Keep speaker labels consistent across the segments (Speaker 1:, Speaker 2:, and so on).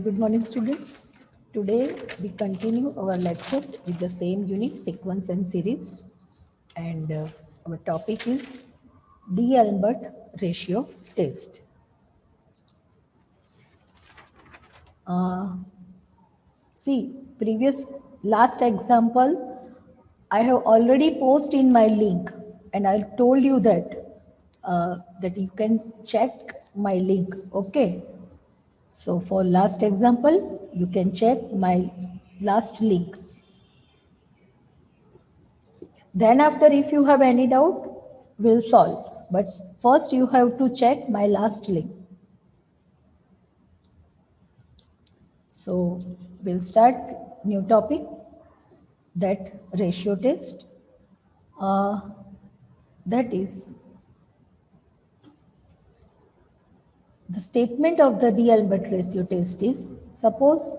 Speaker 1: Good morning, students. Today we continue our lecture with the same unit, sequence and series, and our topic is D'Alembert ratio test. See, last example, I have already posted in my link, and I told you that you can check my link. Okay. So for last example, you can check my last link. Then after, if you have any doubt, we'll solve. But first you have to check my last link. So we'll start new topic, that ratio test. That is the statement of the D'Alembert ratio test is, suppose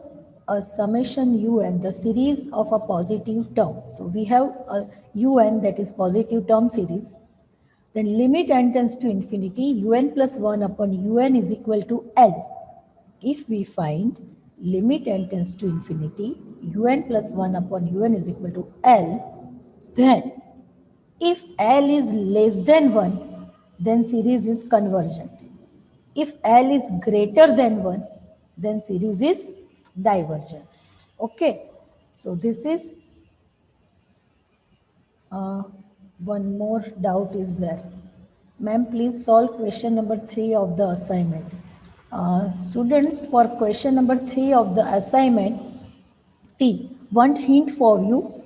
Speaker 1: a summation un, the series of a positive term. So we have a un, that is positive term series. Then limit n tends to infinity, un plus 1 upon un is equal to L. If we find limit n tends to infinity, un plus 1 upon un is equal to L, then if L is less than 1, then series is convergent. If L is greater than 1, then series is divergent. Okay, so this is one more doubt is there. Ma'am, please solve question number 3 of the assignment. Students, for question number 3 of the assignment, see, one hint for you.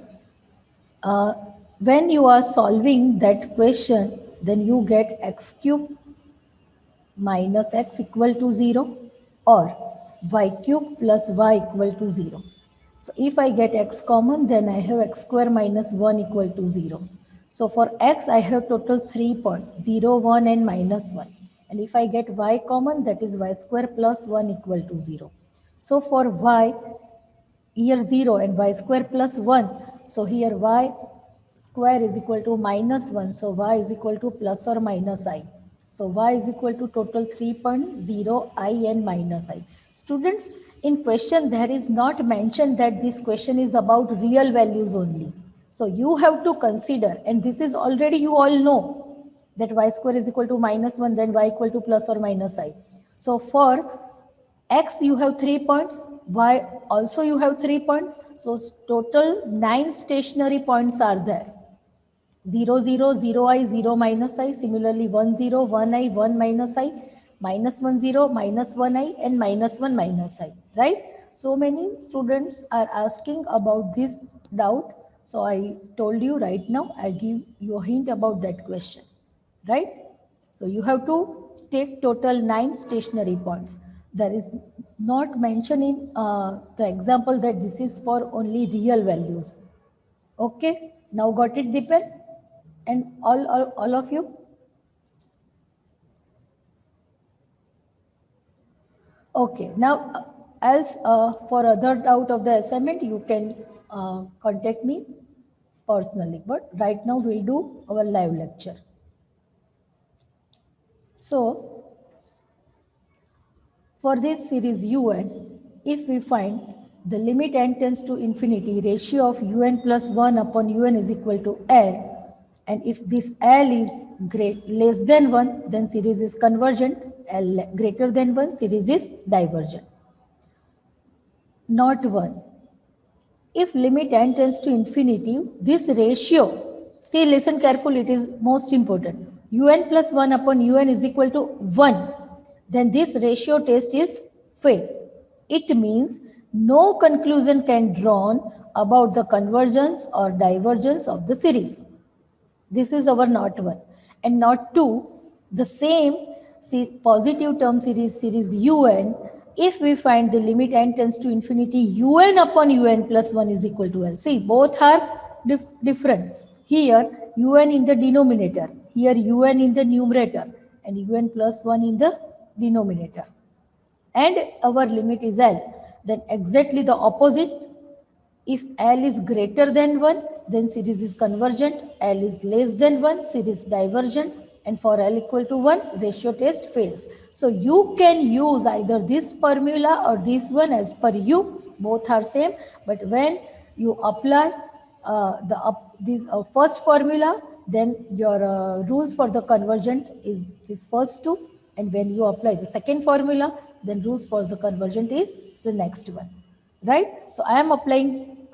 Speaker 1: When you are solving that question, then you get x cube minus x equal to 0 or y cube plus y equal to 0. So if I get x common, then I have x square minus 1 equal to 0. So for x, I have total 3 points, 0, 1 and minus 1. And if I get y common, that is y square plus 1 equal to 0. So for y, here 0 and y square plus 1. So here y square is equal to minus 1. So y is equal to plus or minus I. So y is equal to total 3.0 I and minus I. Students, in question there is not mentioned that this question is about real values only. So you have to consider, and this is already you all know, that y square is equal to minus 1, then y equal to plus or minus I. So for x you have 3 points, y also you have 3 points. So total 9 stationary points are there. 0, 0, 0 I, 0 minus I, similarly 1, 0, 1 I, 1 minus I, minus 1, 0, minus 1 I, and minus 1 minus I, right? So many students are asking about this doubt. So I told you right now, I give you a hint about that question, right? So you have to take total 9 stationary points. There is not mentioned in the example that this is for only real values. Okay, now got it, Deepan? And all of you? Okay, now as for other doubt of the assignment, you can contact me personally. But right now we'll do our live lecture. So for this series un, if we find the limit n tends to infinity, ratio of un plus 1 upon un is equal to L, and if this L is less than 1, then series is convergent, L greater than 1, series is divergent. Not 1. If limit n tends to infinity, this ratio, see, listen carefully, it is most important. Un plus 1 upon un is equal to 1. Then this ratio test is failed. It means no conclusion can drawn about the convergence or divergence of the series. This is our not 1. And not 2, the same positive term series un, if we find the limit n tends to infinity, un upon un plus 1 is equal to L. See, both are different. Here un in the denominator, here un in the numerator, and un plus 1 in the denominator. And our limit is L. Then exactly the opposite. If L is greater than 1, then series is convergent. L is less than 1, series divergent. And for L equal to 1, ratio test fails. So you can use either this formula or this one as per you. Both are same. But when you apply this first formula, then your rules for the convergent is this first two. And when you apply the second formula, then rules for the convergent is the next one. Right? So I am applying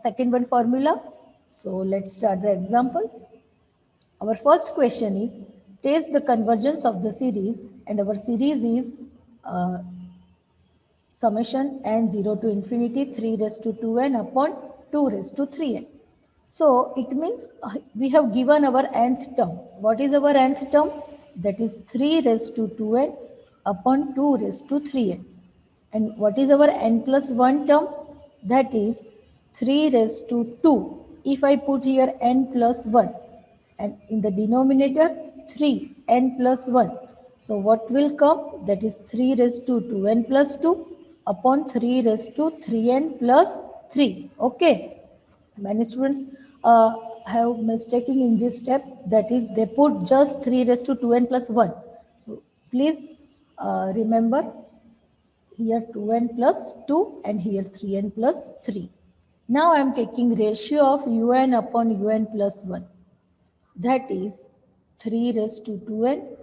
Speaker 1: second one formula. So let's start the example. Our first question is, test the convergence of the series, and our series is uh, summation n 0 to infinity 3 raised to 2n upon 2 raised to 3n. So it means we have given our nth term. What is our nth term? That is 3 raised to 2n upon 2 raised to 3n. And what is our n plus 1 term? That is 3 raised to 2. If I put here n plus 1, and in the denominator 3n plus 1. So what will come? That is 3 raised to 2n plus 2 upon 3 raised to 3n plus 3. Okay. Many students have mistaken in this step, that is they put just 3 raised to 2n plus 1. So please remember, here 2n plus 2 and here 3n plus 3. Now I am taking ratio of un upon un plus 1. That is 3 raised to 2n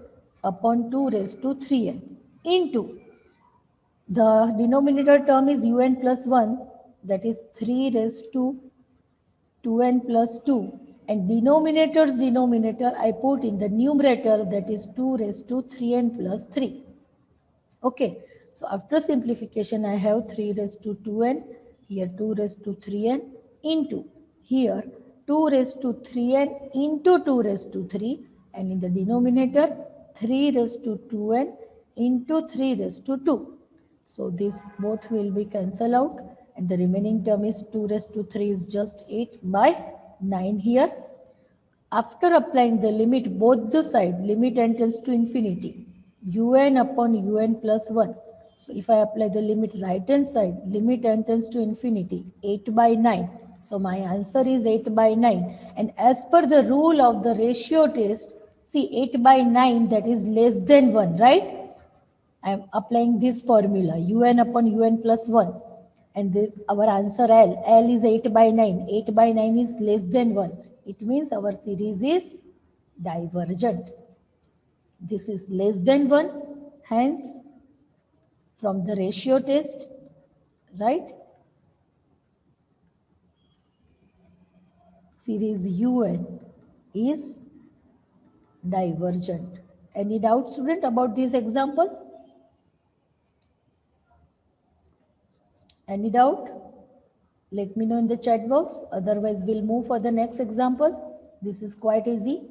Speaker 1: upon 2 raised to 3n into the denominator term is un plus 1, that is 3 raised to 2n plus 2, and denominator I put in the numerator, that is 2 raised to 3n plus 3. Okay, so after simplification I have 3 raised to 2n, here 2 raised to 3n into here 2 raised to 3n into 2 raised to 3, and in the denominator 3 raised to 2n into 3 raised to 2. So this both will be cancelled out, and the remaining term is 2 raised to 3 is just 8 by 9 here. After applying the limit both the side, limit n tends to infinity, un upon un plus 1. So if I apply the limit right hand side, limit n tends to infinity, 8 by 9. So my answer is 8 by 9. And as per the rule of the ratio test, see 8 by 9, that is less than 1, right? I am applying this formula, un upon un plus 1. And this our answer L. L is 8 by 9. 8 by 9 is less than 1. It means our series is divergent. This is less than 1. Hence, from the ratio test, right? Series UN is divergent. Any doubt, student, about this example? Any doubt? Let me know in the chat box. Otherwise, we'll move for the next example. This is quite easy.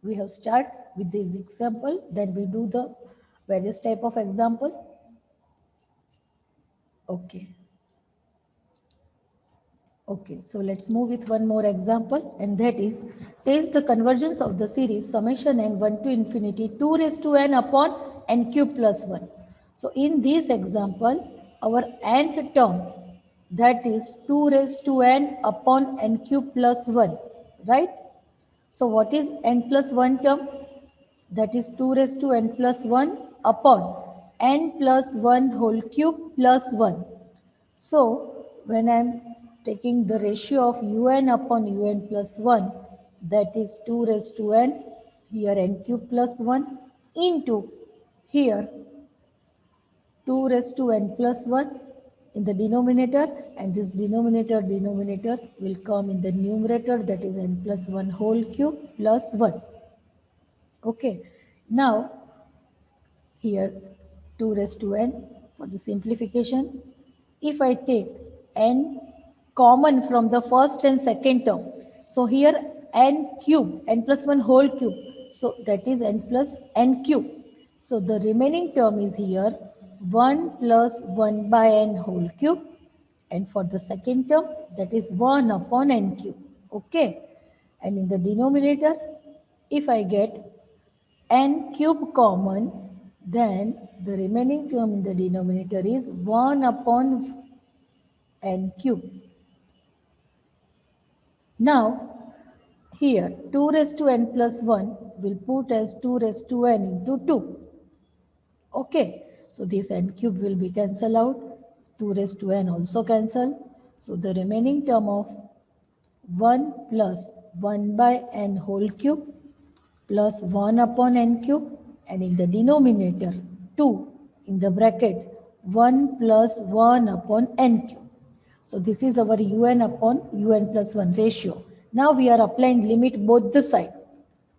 Speaker 1: We have start with this example, then we do the various type of example. Okay. Okay, so let's move with one more example, and that is test the convergence of the series summation n 1 to infinity 2 raised to n upon n cube plus 1. So in this example, our nth term, that is 2 raised to n upon n cube plus 1, right? So what is n plus 1 term? That is 2 raised to n plus 1 upon n plus 1 whole cube plus 1. So when I am taking the ratio of un upon un plus 1, that is 2 raised to n, here n cube plus 1, into here 2 raised to n plus 1 in the denominator, and this denominator will come in the numerator, that is n plus 1 whole cube plus 1. Okay, now here 2 raised to n for the simplification. If I take n common from the first and second term, so here n cube, n plus 1 whole cube, so that is n plus n cube. So the remaining term is here 1 plus 1 by n whole cube, and for the second term, that is 1 upon n cube. Okay, and in the denominator, if I get n cube common, then the remaining term in the denominator is 1 upon n cube. Now, Here 2 raised to n plus 1 will put as 2 raised to n into 2. Okay, so this n cube will be cancelled out. 2 raised to n also cancel. So the remaining term of 1 plus 1 by n whole cube plus 1 upon n cube, and in the denominator 2 in the bracket 1 plus 1 upon n cube. So this is our un upon un plus 1 ratio. Now we are applying limit both the side.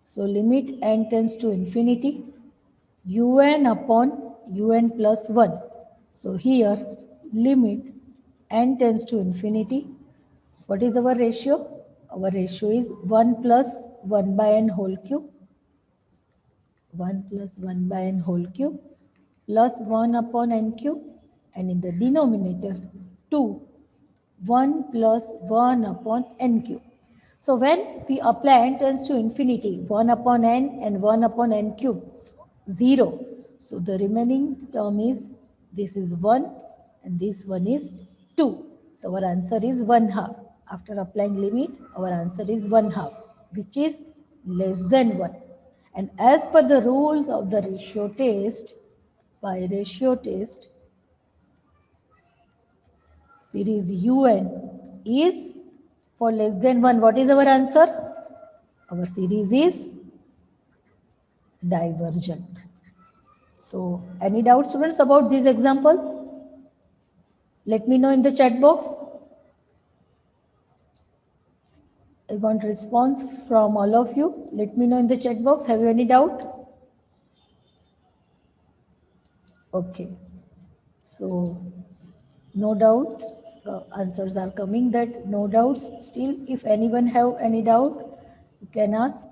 Speaker 1: So limit n tends to infinity un upon un plus 1. So here limit n tends to infinity. What is our ratio? Our ratio is 1 plus 1 by n whole cube, 1 plus 1 by n whole cube plus 1 upon n cube, and in the denominator 2, 1 plus 1 upon n cube. So when we apply n tends to infinity, 1 upon n and 1 upon n cube, 0. So the remaining term is, this is 1 and this one is 2. So our answer is 1 half. After applying limit, our answer is 1 half, which is less than 1. And as per the rules of the ratio test, by ratio test, series un is for less than 1. What is our answer? Our series is divergent. So any doubts, students, about this example? Let me know in the chat box. I want response from all of you. Let me know in the chat box. Have you any doubt? Okay. So no doubts. Answers are coming that no doubts. Still, if anyone have any doubt, you can ask.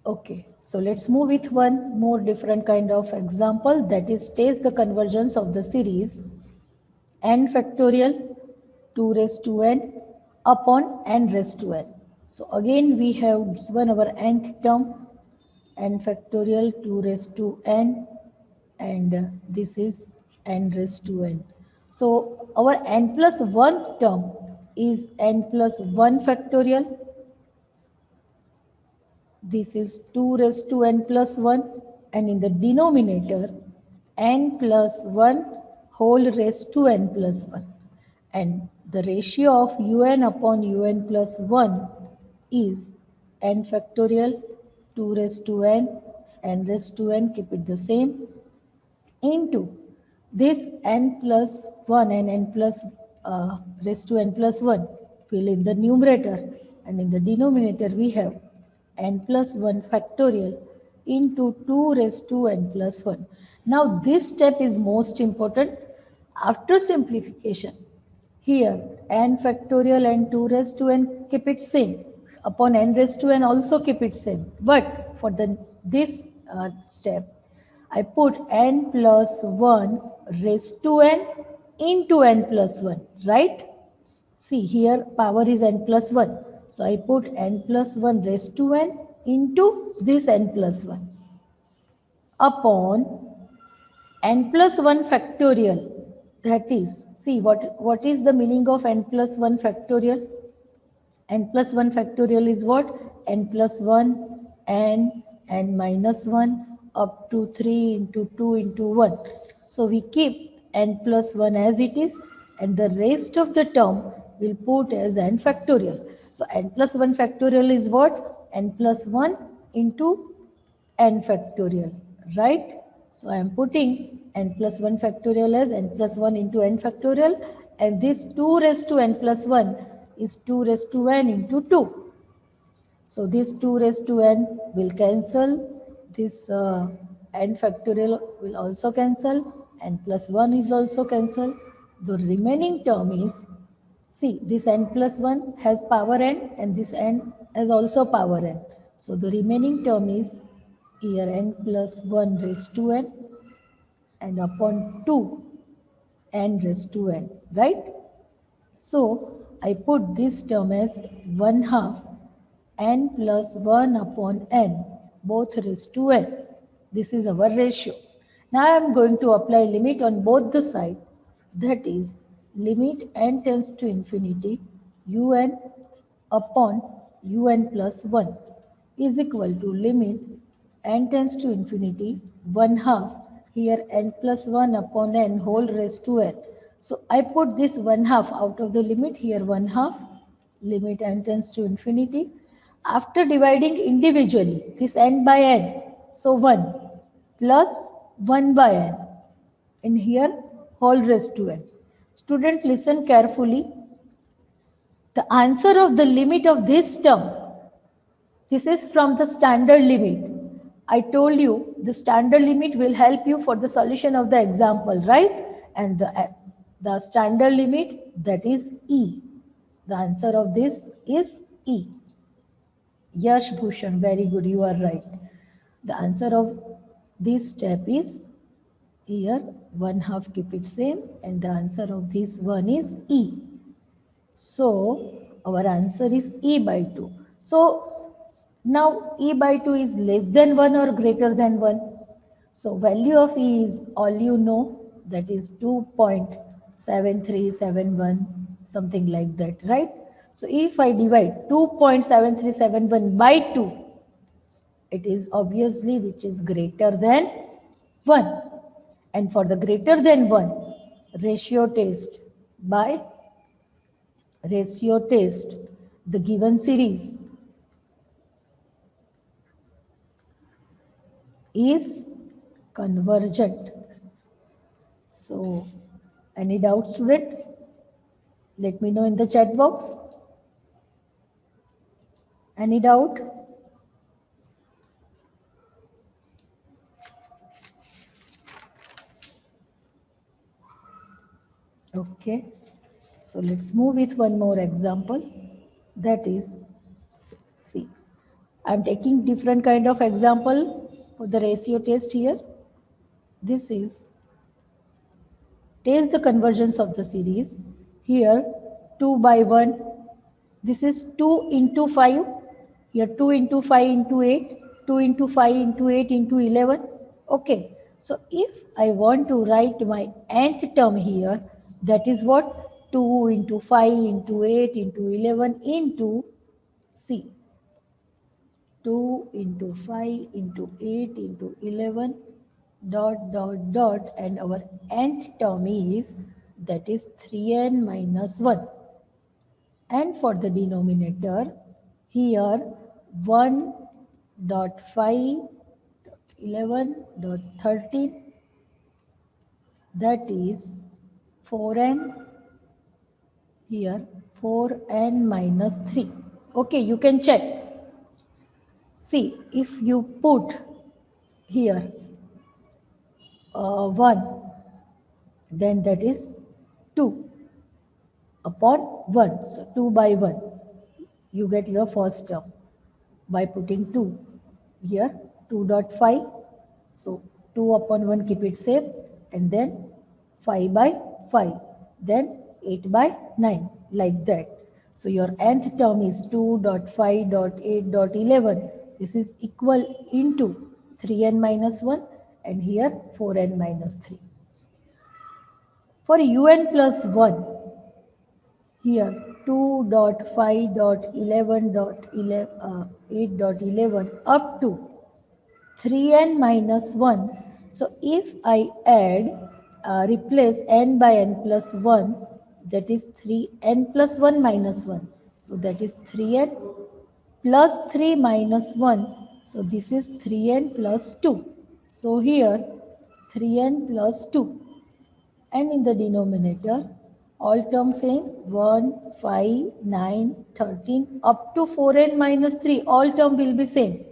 Speaker 1: Okay, so let's move with one more different kind of example, that is test the convergence of the series n factorial 2 raised to n upon n raised to n. So again we have given our nth term n factorial 2 raised to n, and this is n raised to n. So our n plus 1 term is n plus 1 factorial. This is 2 raised to n plus 1, and in the denominator n plus 1 whole raised to n plus 1. And the ratio of un upon un plus 1 is n factorial 2 raised to n raised to n, keep it the same, into this n plus 1 and n plus raised to n plus 1 will in the numerator, and in the denominator we have n plus 1 factorial into 2 raised to n plus 1. Now this step is most important. After simplification, here n factorial and 2 raised to n keep it same. Upon n raised to n also keep it same. But for this step, I put n plus 1 raised to n into n plus 1, right? See, here power is n plus 1. So I put n plus 1 raised to n into this n plus 1 upon n plus 1 factorial. That is, see what is the meaning of n plus 1 factorial? N plus 1 factorial is what? N plus 1, n minus 1 up to 3 into 2 into 1. So we keep n plus 1 as it is, and the rest of the term will put as n factorial. So n plus 1 factorial is what? N plus 1 into n factorial, right? So I am putting n plus 1 factorial as n plus 1 into n factorial, and this 2 raised to n plus 1 is 2 raised to n into 2. So this 2 raised to n will cancel. This n factorial will also cancel. N plus 1 is also cancel. The remaining term is, see, this n plus 1 has power n, and this n has also power n. So the remaining term is here n plus 1 raised to n and upon 2 n raised to n, right? So I put this term as 1 half n plus 1 upon n, both raised to n. This is our ratio. Now I am going to apply limit on both the sides. That is, limit n tends to infinity un upon un plus 1 is equal to limit n tends to infinity 1 half, here n plus 1 upon n whole raised to n. So I put this 1 half out of the limit, here 1 half, limit n tends to infinity. After dividing individually, this n by n, so 1 plus 1 by n, and here whole raised to n. Student, listen carefully. The answer of the limit of this term, this is from the standard limit. I told you the standard limit will help you for the solution of the example, right? And the standard limit, that is E. The answer of this is E. Yash Bhushan, very good, you are right. The answer of this step is here 1 half, keep it same, and the answer of this one is E. So our answer is E by 2. So now E by 2 is less than 1 or greater than 1. So value of E is all you know, that is 2.7371, something like that, right? So if I divide 2.7371 by 2, it is obviously which is greater than 1. And for the greater than 1, ratio test by ratio test, the given series is convergent. So, any doubt, student? Let me know in the chat box. Any doubt? Okay. So let's move with one more example. That is, see, I'm taking different kind of example for the ratio test here. This is test the convergence of the series. Here 2 by 1. This is 2 into 5. Here 2 into 5 into 8. 2 into 5 into 8 into 11. Okay. So if I want to write my nth term here, that is what? 2 into 5 into 8 into 11 into C. 2 into 5 into 8 into 11 dot and our nth term is, that is 3n minus 1. And for the denominator, here 1 dot 5 dot 11 dot 13, that is 4n, here 4n minus 3. Okay, you can check. See, if you put here 1, then that is 2 upon 1. So 2 by 1, you get your first term by putting 2. Here 2.5. So 2 upon 1, keep it same, and then 5 by 5, then 8 by 9, like that. So your nth term is 2.5.8.11. This is equal into 3n minus 1, and here 4n minus 3. For un plus 1, here 2.5.11.8.11 up to 3n minus 1. So if I add, replace n by n plus 1, that is 3n plus 1 minus 1. So that is 3n plus 3 minus 1. So this is 3n plus 2. So here 3n plus 2. And in the denominator, all terms same, 1, 5, 9, 13 up to 4n minus 3, all term will be same.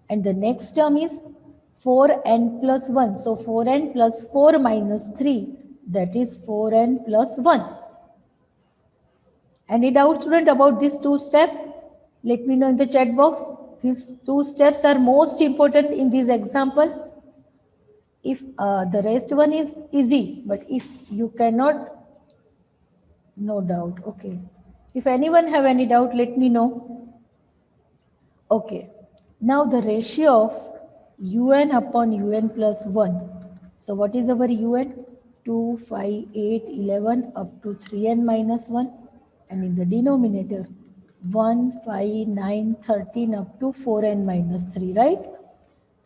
Speaker 1: And the next term is 4n plus 1. So 4n plus 4 minus 3, that is 4n plus 1. Any doubt, student, about these two steps? Let me know in the chat box. These two steps are most important in this example. If the rest one is easy, but if you cannot, no doubt. Okay. If anyone have any doubt, let me know. Okay. Now the ratio of un upon un plus 1. So what is our un? 2, 5, 8, 11 up to 3n minus 1. And in the denominator, 1, 5, 9, 13 up to 4n minus 3, right?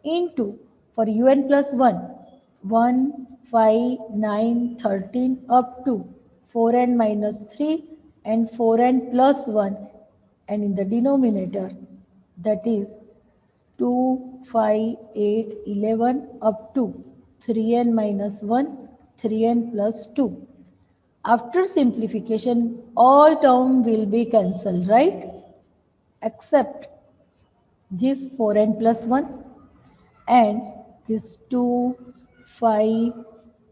Speaker 1: Into, for un plus 1, 1, 5, 9, 13 up to 4n minus 3 and 4n plus 1, and in the denominator, that is 2, 5, 8, 11 up to 3n minus 1, 3n plus 2. After simplification, all term will be cancelled, right? Except this 4n plus 1 and this 2, 5,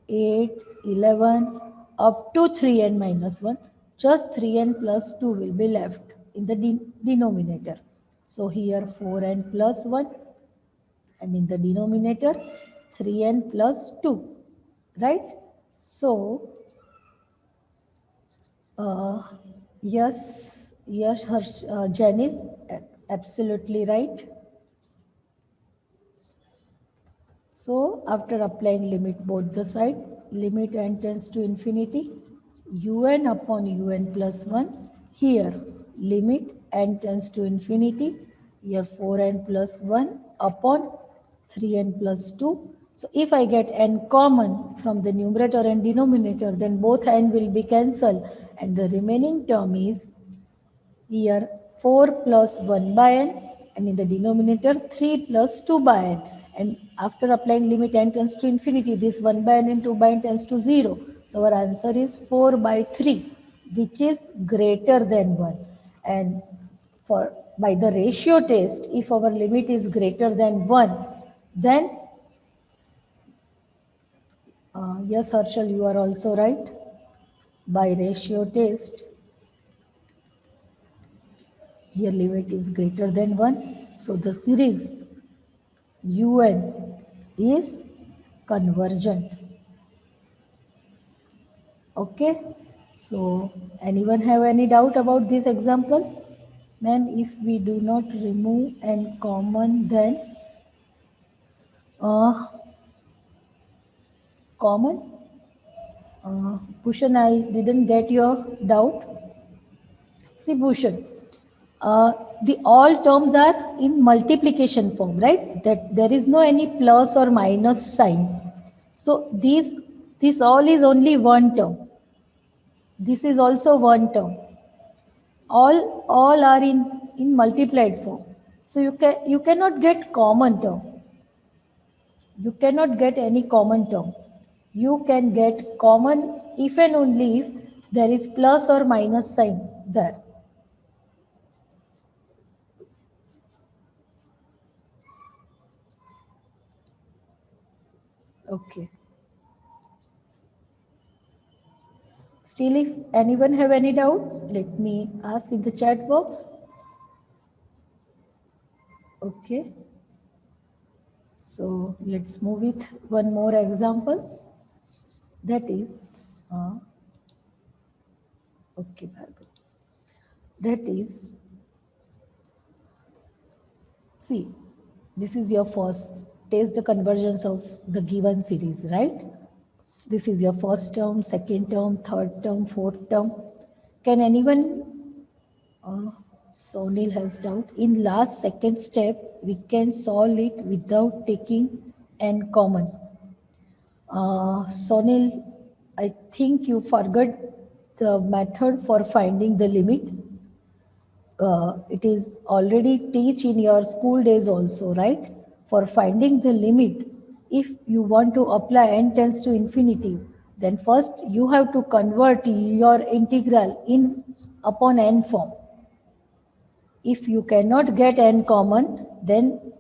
Speaker 1: 8, 11 up to 3n minus 1. Just 3n plus 2 will be left in the denominator. So here 4n plus 1 and in the denominator 3n plus 2, right? So uh, yes, Janil, absolutely right. So after applying limit both the side, limit n tends to infinity, un upon un plus 1. Here limit n tends to infinity, here 4n plus 1 upon 3n plus 2. So if I get n common from the numerator and denominator, then both n will be cancelled and the remaining term is here 4 plus 1 by n, and in the denominator 3 plus 2 by n, and after applying limit n tends to infinity, this 1 by n and 2 by n tends to 0. So our answer is 4 by 3, which is greater than 1. And for by the ratio test, if our limit is greater than 1, then yes, Harshal, you are also right. By ratio test, here limit is greater than 1. So the series un is convergent. Okay, so anyone have any doubt about this example? Ma'am, if we do not remove n common, then common, Bhushan, I didn't get your doubt. See, Bhushan, the all terms are in multiplication form, right? That there is no any plus or minus sign. So this all is only one term. This is also one term. All are in multiplied form. So you cannot get common term. You cannot get any common term. You can get common if and only if there is plus or minus sign there. Okay. Still, if anyone have any doubt, let me ask in the chat box. Okay. So let's move with one more example. That is, okay, Bhargav. That is, see, this is your first, taste the convergence of the given series, right? This is your first term, second term, third term, fourth term. Can anyone, Sonil has doubt. In last second step, we can solve it without taking n common. Sonil, I think you forgot the method for finding the limit. It is already teach in your school days also, right? For finding the limit, if you want to apply n tends to infinity, then first you have to convert your integral in upon n form. If you cannot get n common, then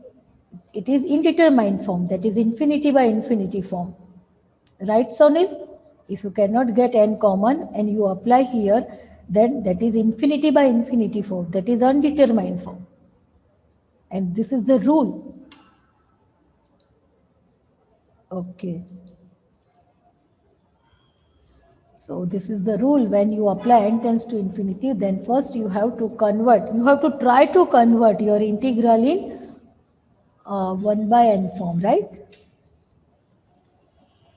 Speaker 1: it is indeterminate form, that is infinity by infinity form. Right, Sonil? If you cannot get n common and you apply here, then that is infinity by infinity form, that is undetermined form. And this is the rule. Okay. So this is the rule. When you apply n tends to infinity, then first you have to convert. You have to try to convert your integral in 1 by n form, right?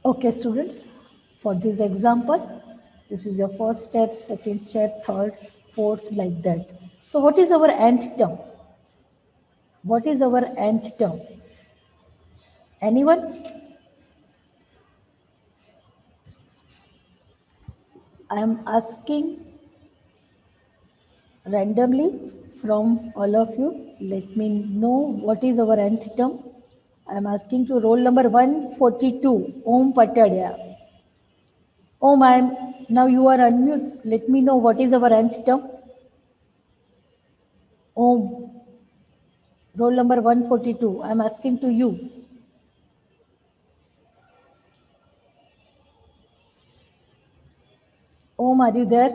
Speaker 1: Okay, students, for this example, this is your first step, second step, third, fourth, like that. So what is our nth term? What is our nth term? Anyone? I am asking randomly from all of you. Let me know what is our nth term. I am asking to roll number 142, Om Patadia. Om, now you are unmute. Let me know what is our nth term. Om, roll number 142. I am asking to you. Om, are you there?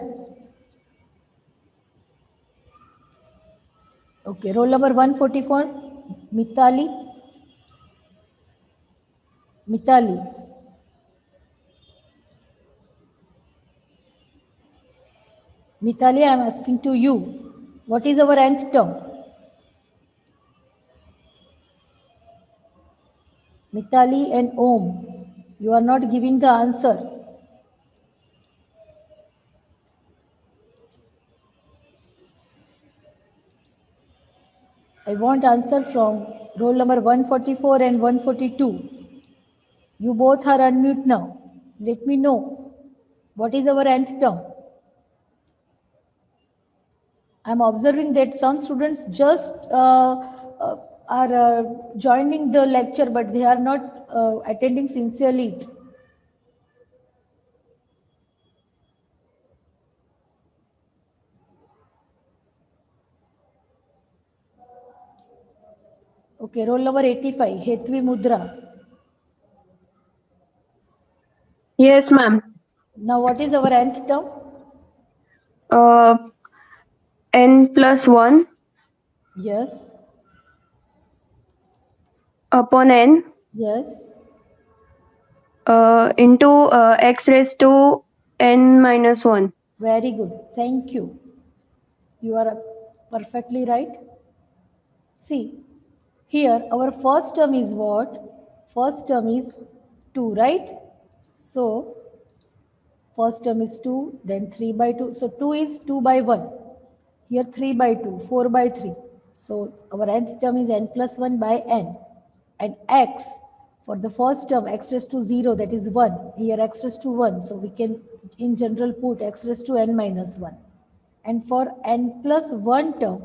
Speaker 1: Okay, roll number 144. Mitali. Mitali. Mitali, I am asking to you. What is our nth term? Mitali and Om, you are not giving the answer. I want answer from roll number 144 and 142. You both are unmute now. Let me know what is our nth term. I am observing that some students just are joining the lecture, but they are not attending sincerely. Okay, roll number 85, Hetvi Mudra.
Speaker 2: Yes, ma'am.
Speaker 1: Now, what is our nth term?
Speaker 2: Uh, n plus 1
Speaker 1: Yes,
Speaker 2: upon n
Speaker 1: yes.
Speaker 2: into x raised to n minus 1.
Speaker 1: Very good. Thank you. You are perfectly right. See, here our first term is what? First term is 2, right? So, first term is 2, then 3 by 2. So, 2 is 2 by 1. Here 3 by 2, 4 by 3. So, our nth term is n plus 1 by n. And x, for the first term, x raised to 0, that is 1. Here x raised to 1. So, we can in general put x raised to n minus 1. And for n plus 1 term,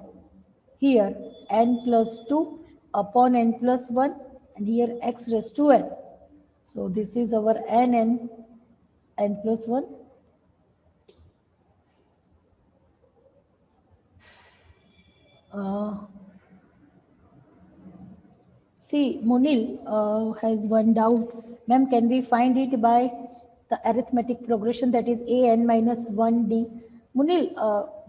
Speaker 1: here n plus 2 upon n plus 1, and here x raised to n. So this is our n plus 1. See, Munil has one doubt. Ma'am, can we find it by the arithmetic progression, that is a n minus 1d? Munil,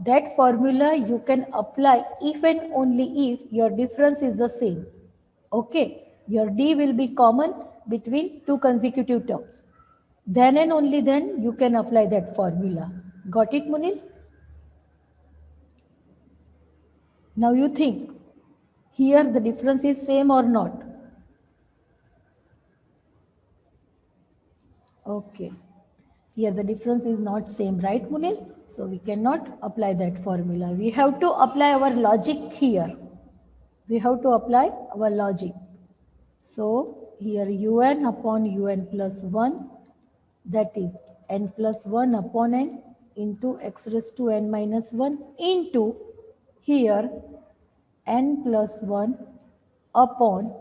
Speaker 1: that formula you can apply if and only if your difference is the same. Okay, your d will be common between two consecutive terms. Then and only then you can apply that formula. Got it, Munil? Now you think, here the difference is same or not? Okay. Here the difference is not same, right, Munil? So we cannot apply that formula. We have to apply our logic here. We have to apply our logic. So here un upon un plus 1, that is n plus 1 upon n into x raised to n minus 1 into here n plus 1 upon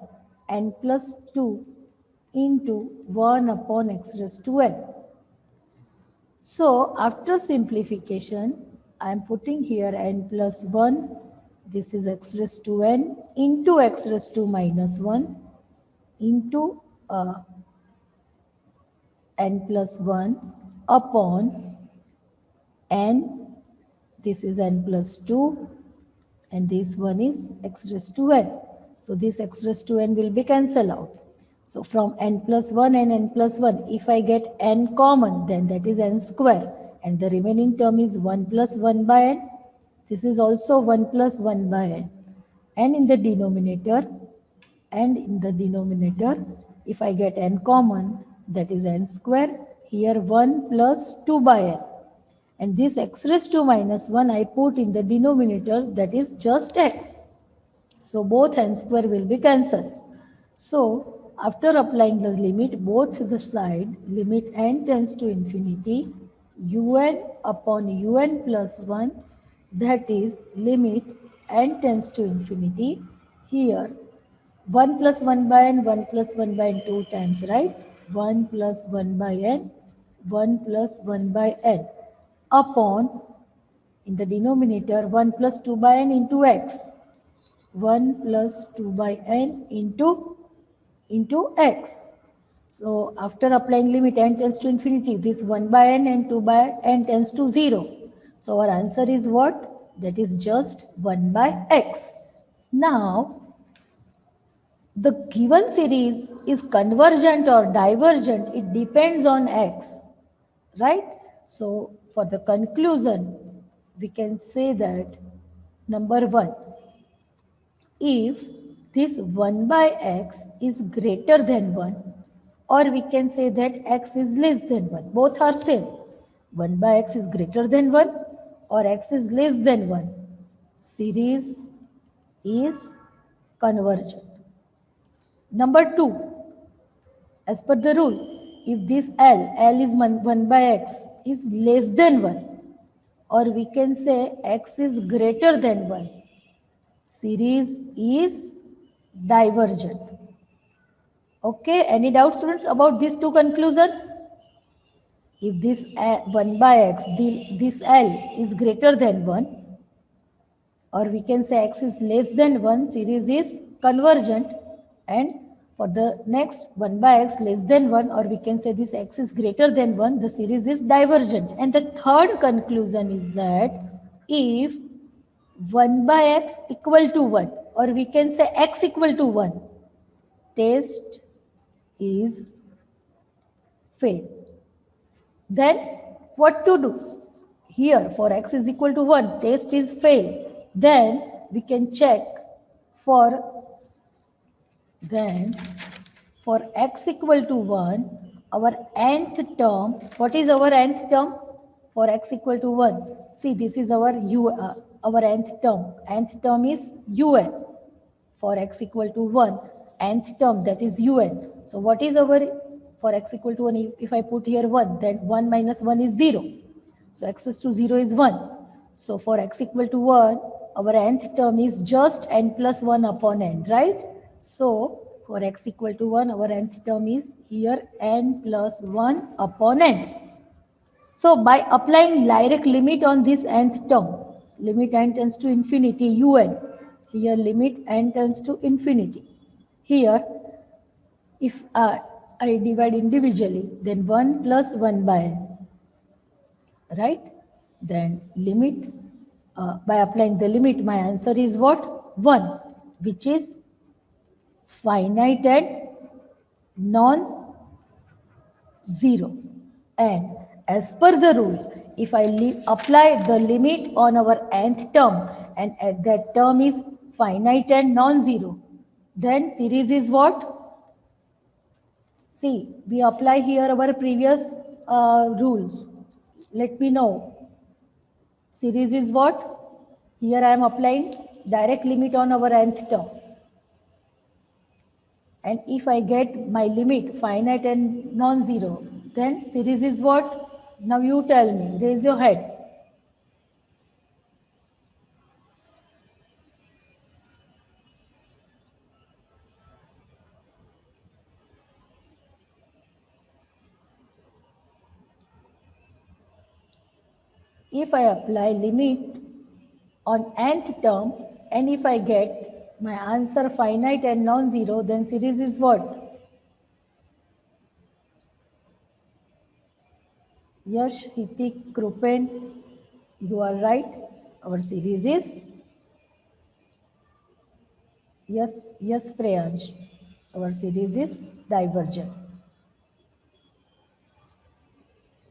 Speaker 1: n plus 2 into 1 upon x raised to n. So after simplification, I am putting here n plus 1, this is x raised to n into x raised to minus 1 into n plus 1 upon n, this is n plus 2, and this one is x raised to n. So this x raised to n will be cancelled out. So from n plus 1 and n plus 1, if I get n common, then that is n square. And the remaining term is 1 plus 1 by n. This is also 1 plus 1 by n. And in the denominator, if I get n common, that is n square. Here 1 plus 2 by n. And this x raised to minus 1 I put in the denominator, that is just x. So both n square will be cancelled. So after applying the limit, both the side, limit n tends to infinity, un upon un plus 1, that is limit n tends to infinity. Here 1 plus 1 by n, 1 plus 1 by n 2 times, right? 1 plus 1 by n, 1 plus 1 by n upon, in the denominator, 1 plus 2 by n into x. 1 plus 2 by n into x. So after applying limit n tends to infinity, this 1 by n and 2 by n tends to 0. So our answer is what? That is just 1 by x. Now, the given series is convergent or divergent. It depends on x, right? So for the conclusion, we can say that number 1, if this 1 by x is greater than 1, or we can say that x is less than 1, both are same. 1 by x is greater than 1 or x is less than 1, series is convergent. Number 2, as per the rule, if this L is 1 by x is less than 1, or we can say x is greater than 1, series is divergent. Okay, any doubts, students, about these two conclusion? If this 1 by x, this L is greater than 1, or we can say x is less than 1, series is convergent. And for the next 1 by x less than 1, or we can say this x is greater than 1, the series is divergent. And the third conclusion is that if 1 by x equal to 1, or we can say x equal to 1, test is fail. Then what to do? Here for x is equal to 1, test is fail. Then we can check for, then for x equal to 1, our nth term, what is our nth term? For x equal to 1, see this is our our nth term. Nth term is un. For x equal to 1, nth term, that is un. So what is our, for x equal to 1, if I put here 1, then 1 minus 1 is 0. So x is to 0 is 1. So for x equal to 1, our nth term is just n plus 1 upon n, right? So for x equal to 1, our nth term is here n plus 1 upon n. So by applying direct limit on this nth term, limit n tends to infinity un. Here limit n tends to infinity. Here, if I divide individually, then 1 plus 1 by n, right? Then limit, by applying the limit, my answer is what? 1, which is finite and non-zero. And as per the rule, if I apply the limit on our nth term, and that term is finite and non-zero, then series is what? See, we apply here our previous rules. Let me know. Series is what? Here I am applying direct limit on our nth term. And if I get my limit finite and non-zero, then series is what? Now you tell me, raise your hand. If I apply limit on nth term, and if I get my answer finite and non-zero, then series is what? Yash, Hitik, Krupen, you are right. Our series is yes, Preyansh. Our series is divergent.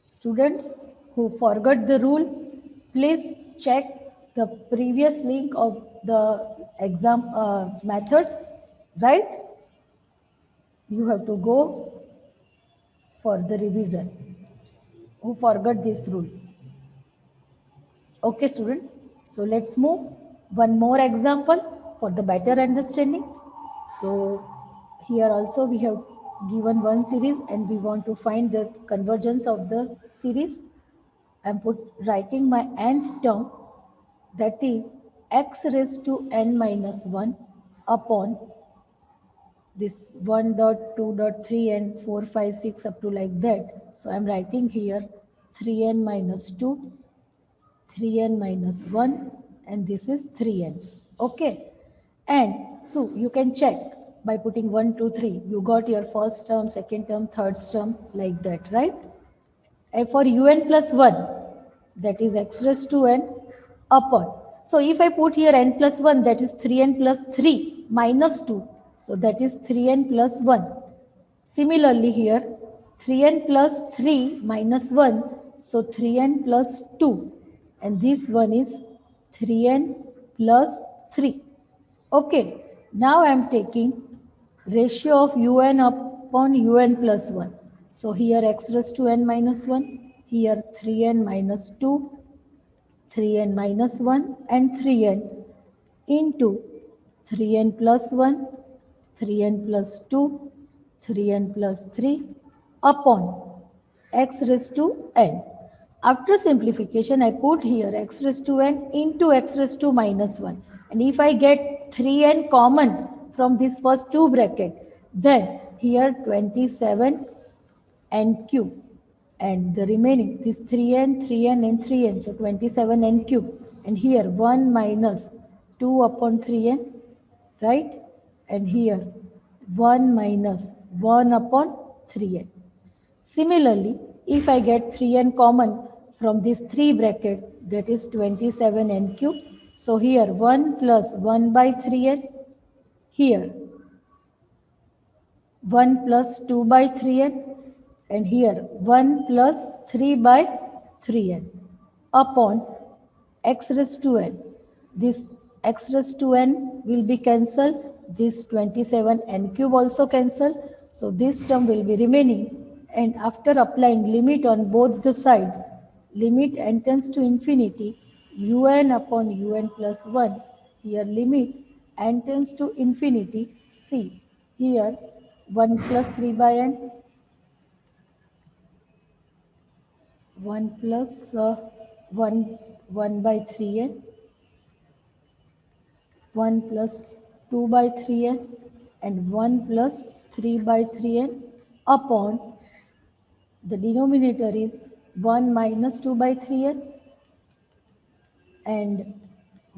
Speaker 1: Students who forgot the rule, please check the previous link of the exam methods, right? You have to go for the revision. Who forgot this rule? Okay, student. So let's move one more example for the better understanding. So here also we have given one series and we want to find the convergence of the series. I'm writing my nth term, that is x raised to n minus 1 upon this 1 dot 2 dot 3 and 4 5 6 up to like that. So I'm writing here 3n minus 2, 3n minus 1, and this is 3n. Okay. And so you can check by putting 1 2 3. You got your first term, second term, third term like that, right? And for un plus 1, that is x raised to n upon. So if I put here n plus 1, that is 3n plus 3 minus 2. So that is 3n plus 1. Similarly here, 3n plus 3 minus 1, so 3n plus 2. And this one is 3n plus 3. Okay, now I am taking ratio of un upon un plus 1. So here x raised to n minus 1, here 3n minus 2, 3n minus 1 and 3n into 3n plus 1, 3n plus 2, 3n plus 3 upon x raised to n. After simplification, I put here x raised to n into x raised to minus 1. And if I get 3n common from this first two bracket, then here 27 n cube. And the remaining, this 3n, 3n and 3n, so 27 n cube. And here 1 minus 2 upon 3n, right? And here 1 minus 1 upon 3n. Similarly, if I get 3n common from this 3 bracket, that is 27 n cube. So here 1 plus 1 by 3n, here 1 plus 2 by 3n, and here 1 plus 3 by 3n upon x raised to n. This x raised to n will be cancelled. This 27 n cube also cancelled. So this term will be remaining. And after applying limit on both the side, limit n tends to infinity, un upon un plus 1. Here limit n tends to infinity. See, here 1 plus 3 by n, 1 plus 1 by 3n, 1 plus 2 by 3n, and 1 plus 3 by 3n upon the denominator is 1 minus 2 by 3n and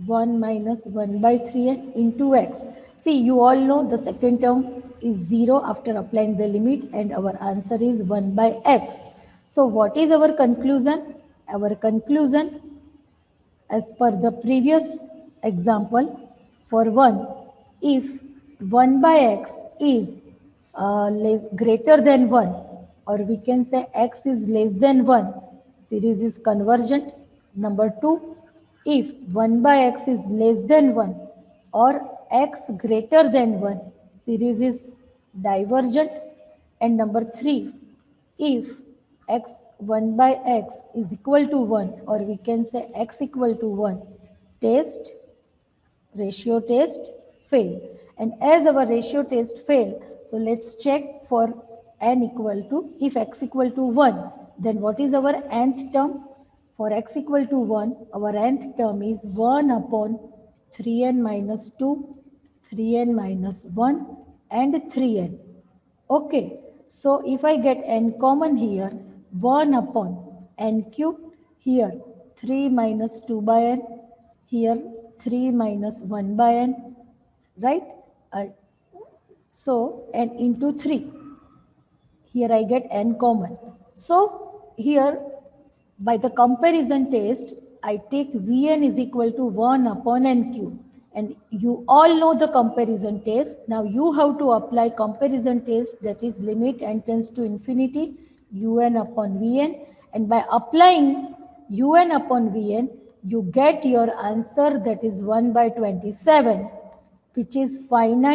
Speaker 1: 1 minus 1 by 3n into x. See, you all know the second term is 0 after applying the limit, and our answer is 1 by x. So what is our conclusion? Our conclusion, as per the previous example, for 1, if 1 by x is greater than 1, or we can say x is less than 1, series is convergent. Number 2, if 1 by x is less than 1 or x greater than 1, series is divergent. And number 3, if x 1 by x is equal to 1, or we can say x equal to 1, ratio test fail. And as our ratio test fail, so let's check for n equal to, if x equal to 1, then what is our nth term? For x equal to 1, our nth term is 1 upon 3n minus 2, 3n minus 1 and 3n. Okay, so if I get n common here, 1 upon n cube, here 3 minus 2 by n, here 3 minus 1 by n, right? So n into 3, here I get n common. So here by the comparison test, I take Vn is equal to 1 upon n cube. And you all know the comparison test. Now you have to apply comparison test, that is limit n tends to infinity, un upon Vn. And by applying un upon Vn, you get your answer, that is 1 by 27, which is finite